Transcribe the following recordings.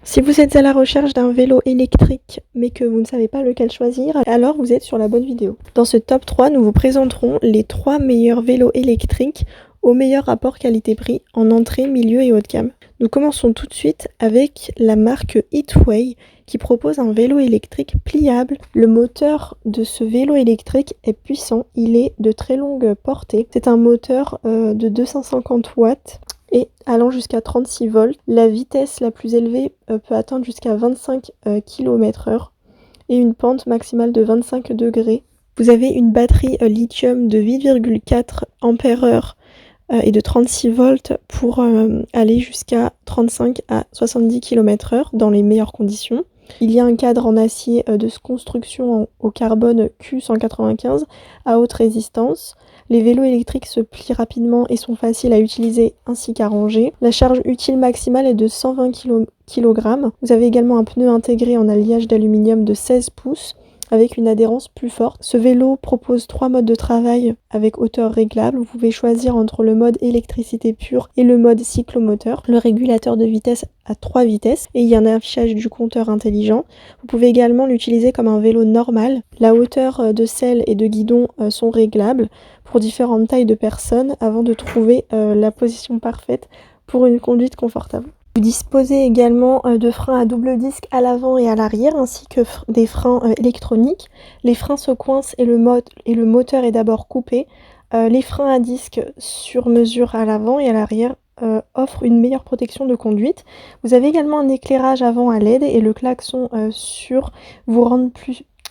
Si vous êtes à la recherche d'un vélo électrique mais que vous ne savez pas lequel choisir, alors vous êtes sur la bonne vidéo. Dans ce top 3, nous vous présenterons les 3 meilleurs vélos électriques au meilleur rapport qualité-prix en entrée, milieu et haut de gamme. Nous commençons tout de suite avec la marque Heatway qui propose un vélo électrique pliable. Le moteur de ce vélo électrique est puissant, il est de très longue portée. C'est un moteur de 250 watts et allant jusqu'à 36 volts. La vitesse la plus élevée peut atteindre jusqu'à 25 km/h et une pente maximale de 25 degrés. Vous avez une batterie lithium de 8,4 ampères-heure et de 36 volts pour aller jusqu'à 35 à 70 km/h dans les meilleures conditions. Il y a un cadre en acier de construction au carbone Q195 à haute résistance. Les vélos électriques se plient rapidement et sont faciles à utiliser ainsi qu'à ranger. La charge utile maximale est de 120 kg. Vous avez également un pneu intégré en alliage d'aluminium de 16 pouces avec une adhérence plus forte. Ce vélo propose 3 modes de travail avec hauteur réglable. Vous pouvez choisir entre le mode électricité pure et le mode cyclomoteur. Le régulateur de vitesse à 3 vitesses et il y a un affichage du compteur intelligent. Vous pouvez également l'utiliser comme un vélo normal. La hauteur de selle et de guidon sont réglables pour différentes tailles de personnes avant de trouver la position parfaite pour une conduite confortable. Vous disposez également de freins à double disque à l'avant et à l'arrière, ainsi que des freins électroniques. Les freins se coincent et le moteur est d'abord coupé. Les freins à disque sur mesure à l'avant et à l'arrière offrent une meilleure protection de conduite. Vous avez également un éclairage avant à LED et le klaxon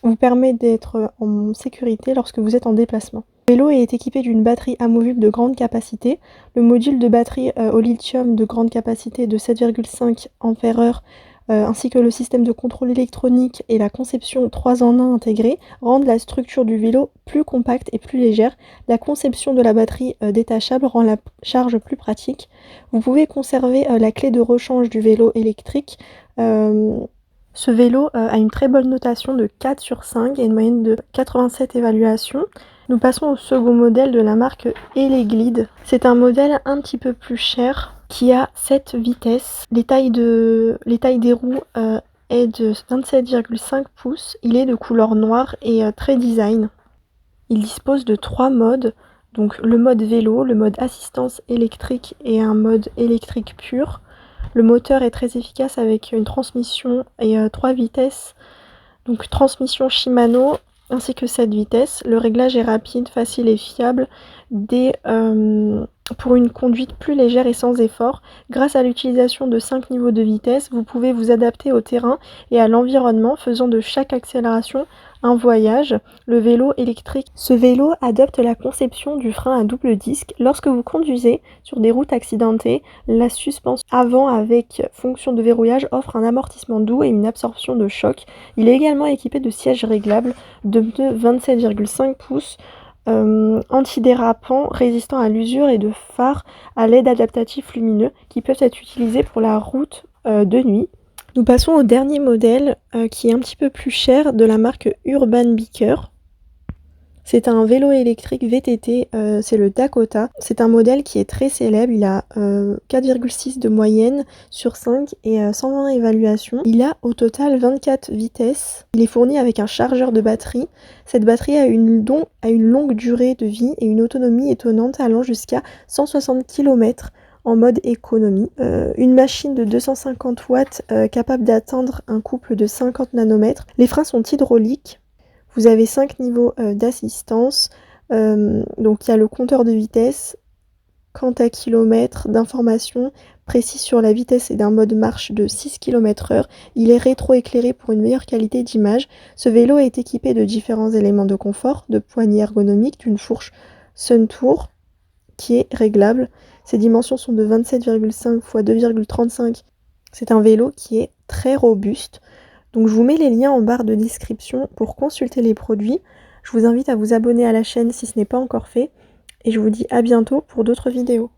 vous permet d'être en sécurité lorsque vous êtes en déplacement. Le vélo est équipé d'une batterie amovible de grande capacité. Le module de batterie au lithium de grande capacité de 7,5 ampères-heure ainsi que le système de contrôle électronique et la conception 3 en 1 intégrée rendent la structure du vélo plus compacte et plus légère. La conception de la batterie détachable rend la charge plus pratique. Vous pouvez conserver la clé de rechange du vélo électrique. Ce vélo a une très bonne notation de 4 sur 5 et une moyenne de 87 évaluations. Nous passons au second modèle de la marque Eleglide. C'est un modèle un petit peu plus cher qui a 7 vitesses. Les tailles des roues est de 27,5 pouces. Il est de couleur noire et très design. Il dispose de 3 modes, donc le mode vélo, le mode assistance électrique et un mode électrique pur. Le moteur est très efficace avec une transmission et 3 vitesses, donc transmission Shimano ainsi que 7 vitesses. Le réglage est rapide, facile et fiable pour une conduite plus légère et sans effort. Grâce à l'utilisation de 5 niveaux de vitesse, vous pouvez vous adapter au terrain et à l'environnement, faisant de chaque accélération un voyage. Le vélo électrique. Ce vélo adopte la conception du frein à double disque. Lorsque vous conduisez sur des routes accidentées, la suspension avant avec fonction de verrouillage offre un amortissement doux et une absorption de choc. Il est également équipé de sièges réglables de pneus 27,5 pouces antidérapants, résistants à l'usure et de phares à LED adaptatifs lumineux qui peuvent être utilisés pour la route de nuit. Nous passons au dernier modèle qui est un petit peu plus cher de la marque Urban Bike. C'est un vélo électrique VTT, c'est le Dakota. C'est un modèle qui est très célèbre, il a 4,6 de moyenne sur 5 et 120 évaluations. Il a au total 24 vitesses. Il est fourni avec un chargeur de batterie. Cette batterie a une longue durée de vie et une autonomie étonnante allant jusqu'à 160 km en mode économie. Une machine de 250 watts capable d'atteindre un couple de 50 nanomètres. Les freins sont hydrauliques. Vous avez 5 niveaux d'assistance, donc il y a le compteur de vitesse, quant à kilomètres d'informations précises sur la vitesse et d'un mode marche de 6 km/h. Il est rétroéclairé pour une meilleure qualité d'image. Ce vélo est équipé de différents éléments de confort, de poignées ergonomiques, d'une fourche Suntour qui est réglable. Ses dimensions sont de 27,5 x 2,35. C'est un vélo qui est très robuste. Donc je vous mets les liens en barre de description pour consulter les produits. Je vous invite à vous abonner à la chaîne si ce n'est pas encore fait. Et je vous dis à bientôt pour d'autres vidéos.